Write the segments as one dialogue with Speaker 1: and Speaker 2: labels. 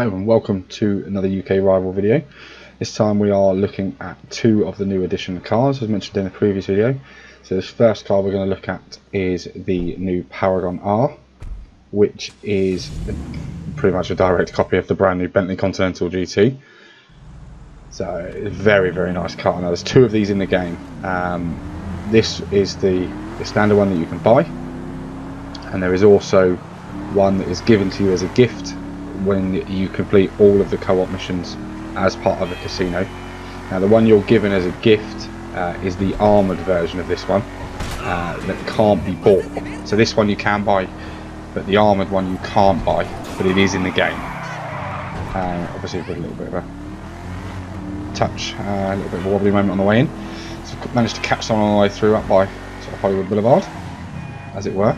Speaker 1: Hello and welcome to another UK Rival video. This time we are looking at two of the new edition cars as mentioned in the previous video. So this first car we're going to look at is the new Paragon R, which is pretty much a direct copy of the brand new Bentley Continental GT. So it's a very nice car. Now there's two of these in the game. This is the standard one that you can buy, and there is also one that is given to you as a gift when you complete all of the co-op missions as part of a casino. Now the one you're given as a gift is the armoured version of this one that can't be bought. So this one you can buy, but the armoured one you can't buy, but it is in the game. Obviously with a little bit of a touch, a little bit of a wobbly moment on the way in. So managed to catch someone on the way through up by sort of Hollywood Boulevard, as it were.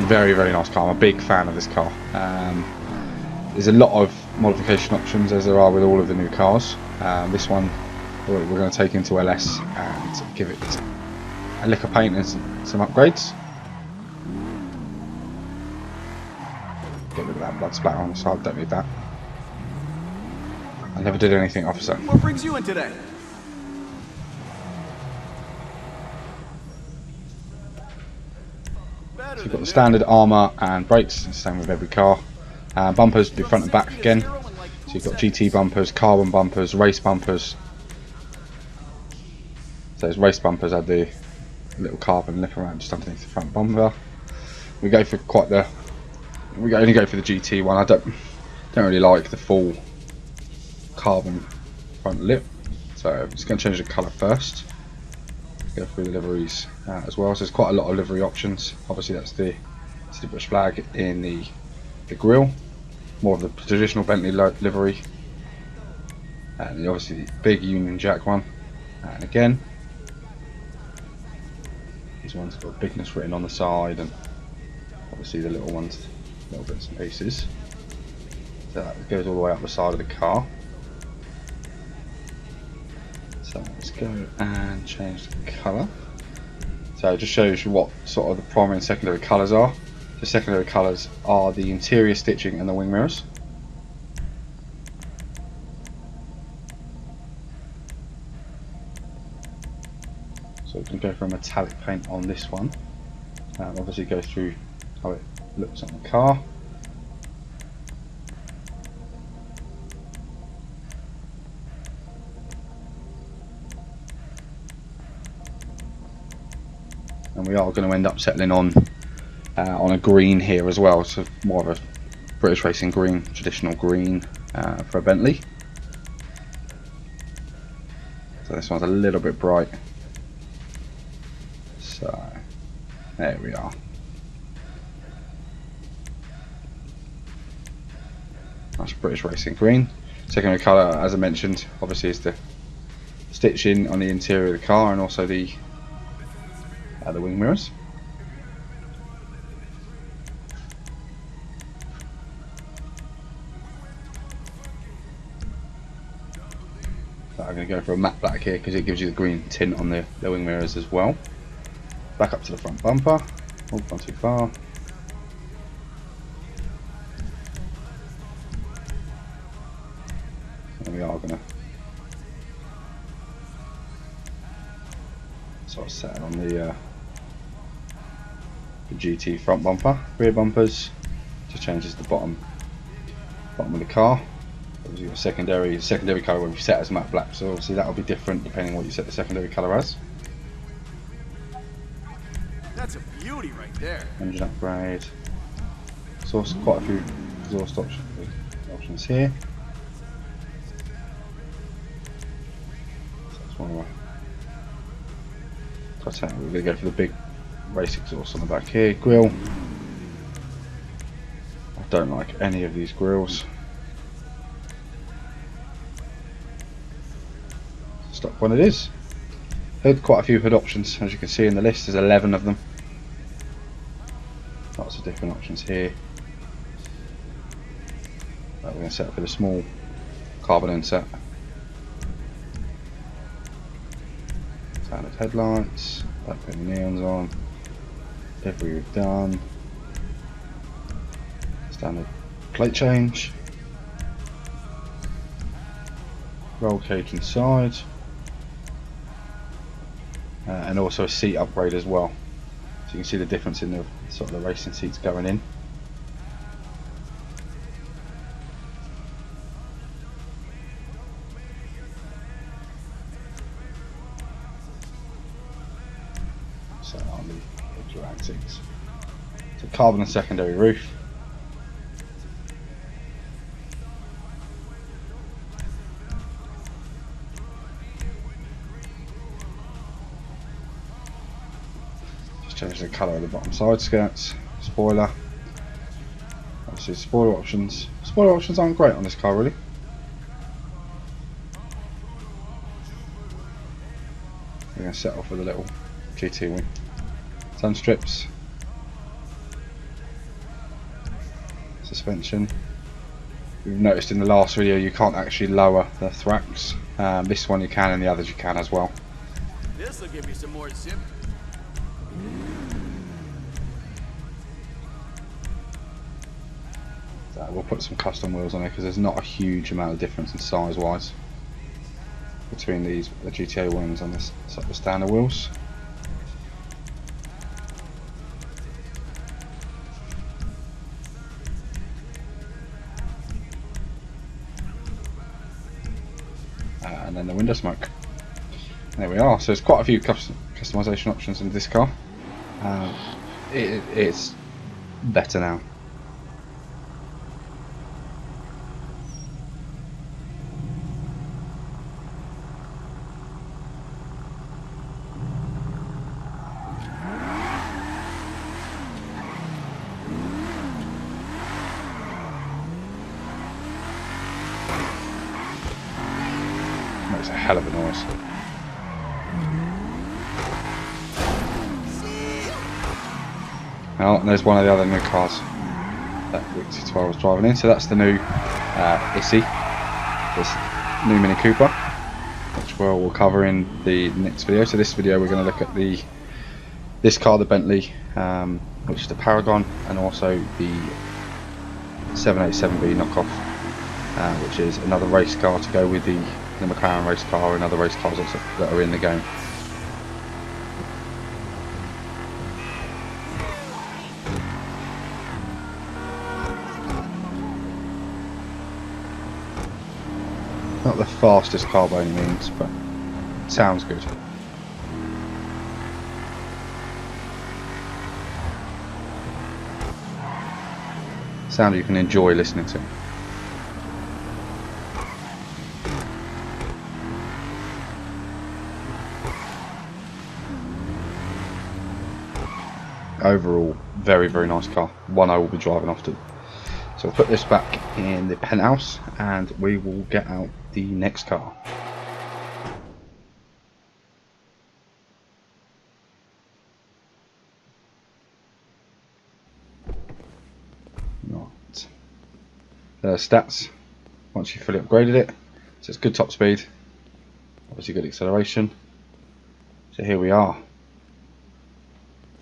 Speaker 1: Very nice car. I'm a big fan of this car. There's a lot of modification options as there are with all of the new cars. This one we're going to take into LS and give it a lick of paint and some upgrades. Get rid of that blood splatter on the side, don't need that. I never did anything, officer.
Speaker 2: What brings you in today?
Speaker 1: So you've got the standard armour and brakes, same with every car. Bumpers do front and back again. So you've got GT bumpers, carbon bumpers, race bumpers. So those race bumpers had the little carbon lip around just underneath the front bumper. We go for only go for the GT one. I don't really like the full carbon front lip, so I'm just going to change the colour first. Go through the liveries as well. So there's quite a lot of livery options. Obviously that's the British flag in the grille, more of the traditional Bentley livery, and obviously the big Union Jack one. And again, these ones got bigness written on the side, and obviously the little ones, little bits and pieces. So that goes all the way up the side of the car. So let's go and change the colour. So it just shows you what sort of the primary and secondary colours are. The secondary colours are the interior stitching and the wing mirrors. So we can go for a metallic paint on this one. Obviously go through how it looks on the car. And we are going to end up settling on a green here as well, so more of a British racing green, traditional green for a Bentley. So this one's a little bit bright. So there we are. That's British racing green. Secondary colour, as I mentioned, obviously is the stitching on the interior of the car and also the wing mirrors. So I'm going to go for a matte black here because it gives you the green tint on the wing mirrors as well. Back up to the front bumper. Oh, gone too far. And we are going to sort of set on the GT front bumper. Rear bumpers just changes the bottom of the car. Obviously your secondary colour will be set as matte black, so obviously that will be different depending on what you set the secondary colour as.
Speaker 2: That's a beauty right there.
Speaker 1: Engine upgrade. So quite a few exhaust options here. So that's one of my we're going to go for the big race exhaust on the back here. Grille. I don't like any of these grills. Stock one it is. Hood, quite a few hood options as you can see in the list. There's 11 of them. Lots of different options here. We're going to set up with a small carbon inset. Standard headlights, putting neons on, livery we've done, standard plate change, roll cage inside, and also a seat upgrade as well. So you can see the difference in the sort of the racing seats going in. So on the drag seats. So carbon and secondary roof. Change the colour of the bottom side skirts, spoiler. Obviously spoiler options. Spoiler options aren't great on this car really. We're going to set off with a little GT wing. Sun strips. Suspension. We've noticed in the last video you can't actually lower the thrax. This one you can, and the others you can as well.
Speaker 2: This will give you some more zip.
Speaker 1: So we'll put some custom wheels on here because there's not a huge amount of difference in size wise between the GTA wings and the standard wheels. And then the window smoke. There we are. So there's quite a few customization options in this car. It's better now. Makes a hell of a noise. Well, and there's one of the other new cars that I was driving in. So that's the new S80, this new Mini Cooper, which we'll cover in the next video. So this video we're going to look at this car, the Bentley, which is the Paragon, and also the 787B knockoff, which is another race car to go with the McLaren race car and other race cars also that are in the game. Not the fastest car by any means, but it sounds good. Sound you can enjoy listening to. Overall, very nice car. One I will be driving often. So we'll put this back in the penthouse and we will get out the next car. Right. Stats, once you've fully upgraded it. So it's good top speed, obviously good acceleration. So here we are.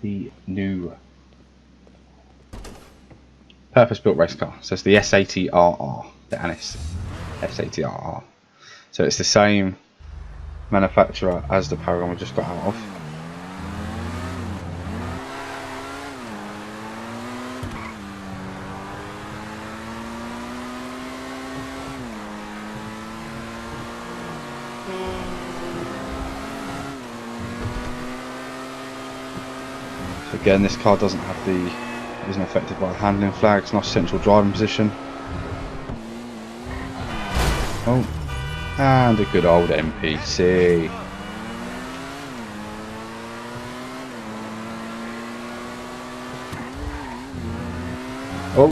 Speaker 1: The new purpose-built race car. So it's the S80 RR, the Anis S80 RR. So it's the same manufacturer as the Paragon we just got out of. So again, this car doesn't have isn't affected by the handling flag. It's not central driving position. Oh, and a good old MPC. Oh,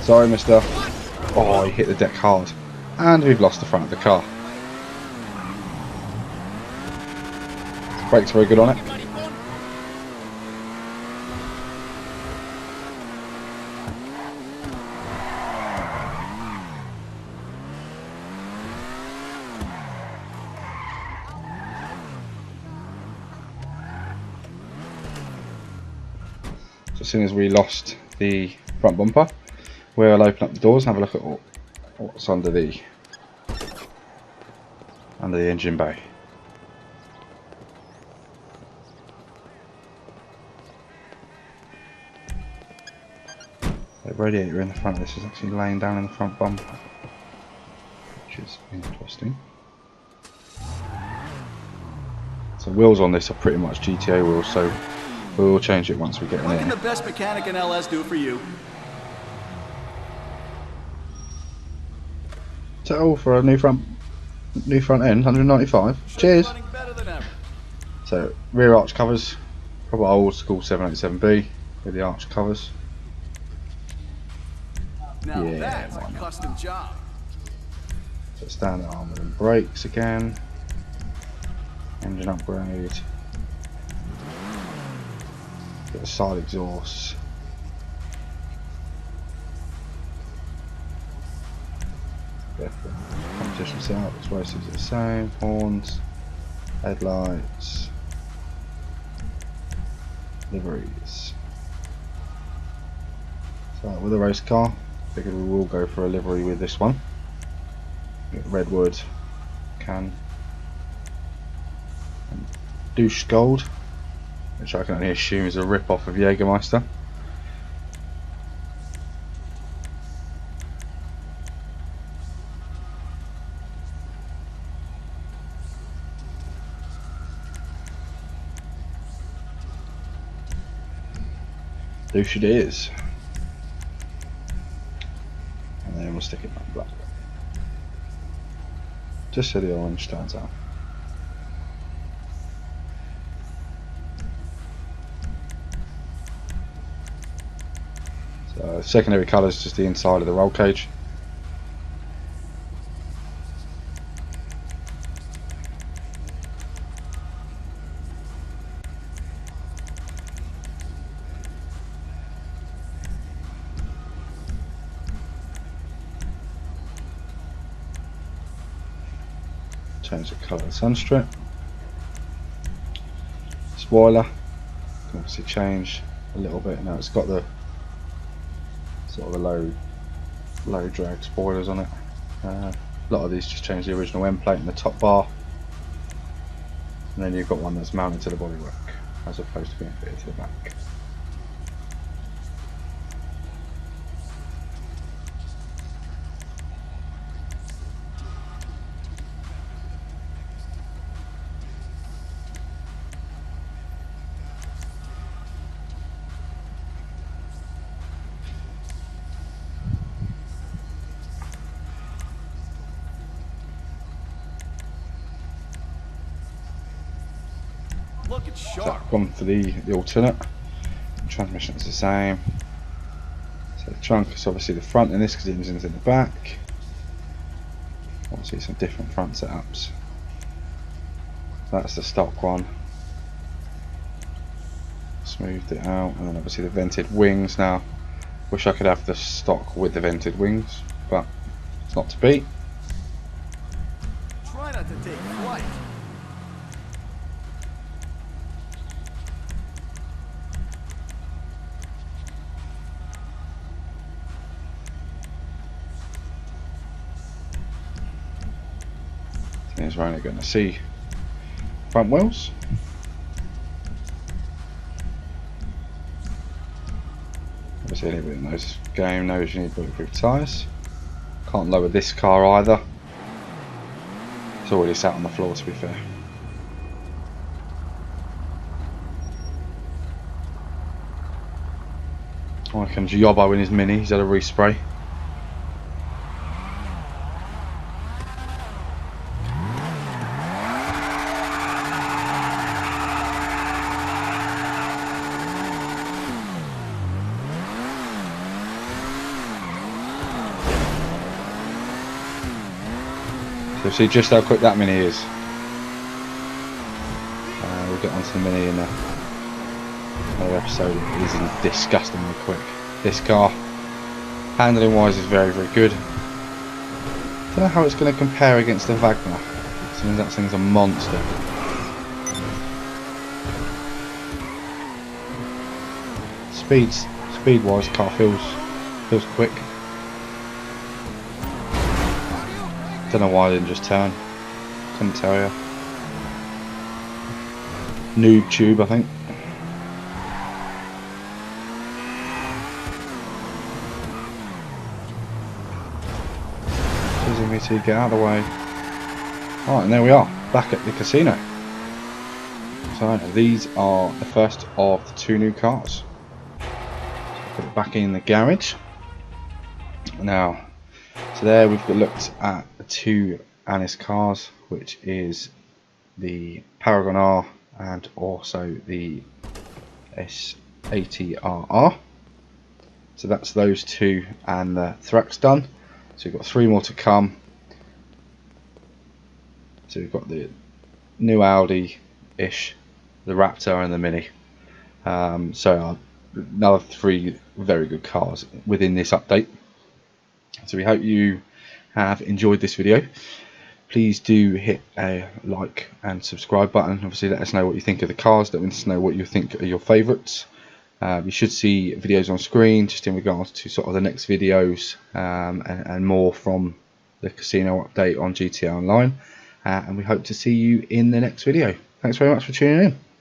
Speaker 1: sorry, mister. Oh, he hit the deck hard, and we've lost the front of the car. Brakes very good on it. So as soon as we lost the front bumper, we'll open up the doors and have a look at what's under the engine bay. The radiator in the front of this is actually laying down in the front bumper, which is interesting. So wheels on this are pretty much GTA wheels, so we'll change it once we get in
Speaker 2: What
Speaker 1: there.
Speaker 2: can the best mechanic in LS do for you?
Speaker 1: So all for a new front end, 195. Cheers.
Speaker 2: Running better than ever.
Speaker 1: So rear arch covers, proper old school 787B with the arch covers.
Speaker 2: Now
Speaker 1: Yeah,
Speaker 2: that's
Speaker 1: why
Speaker 2: a
Speaker 1: not?
Speaker 2: custom job.
Speaker 1: So standard armoured and brakes again. Engine upgrade. Get the side exhausts. Competition setup, it's basically the same. Horns, headlights, liveries. So with a race car, figured we will go for a livery with this one. Redwood, can, and douche gold, which I can only assume is a rip-off of Jägermeister. Douche it is. And then we'll stick it on black. Just so the orange stands out. So secondary colour is just the inside of the roll cage. Change the colour of the sunstrip. Spoiler, can obviously change a little bit. Now it's got the sort of the low drag spoilers on it. A lot of these just change the original end plate and the top bar, and then you've got one that's mounted to the bodywork as opposed to being fitted to the back.
Speaker 2: Looking
Speaker 1: So
Speaker 2: sharp.
Speaker 1: I've gone for the alternate. Transmission is the same. So the trunk is obviously the front in this because the engine's in the back. Obviously some different front setups. That's the stock one. Smoothed it out, and then obviously the vented wings. Now, wish I could have the stock with the vented wings, but it's not to be.
Speaker 2: Try not to take flight.
Speaker 1: Is we're only going to see front wheels. Obviously anybody that knows this game knows you need bulletproof tyres. Can't lower this car either. It's already sat on the floor, to be fair. Oh, here comes Yobbo in his Mini, he's had a respray. So see just how quick that Mini is. We'll get onto the Mini in another episode. It is disgustingly quick. This car, handling wise, is very, very good. Don't know how it's going to compare against the Wagner. Since that thing's a monster. Speed wise, car feels quick. Don't know why I didn't just turn. Couldn't tell you. Noob tube, I think. Choosing me to get out of the way. Alright, and there we are, back at the casino. So these are the first of the 2 new cars. So put it back in the garage. Now, so there we've looked at the 2 Anis cars, which is the Paragon R and also the S80 RR. So that's those 2 and the Threx done. So we've got 3 more to come. So we've got the new Audi-ish, the Raptor and the Mini. So another 3 very good cars within this update. So we hope you have enjoyed this video. Please do hit a like and subscribe button. Obviously let us know what you think of the cars. Let us know what you think are your favourites. You should see videos on screen just in regards to sort of the next videos and more from the casino update on GTA Online. And we hope to see you in the next video. Thanks very much for tuning in.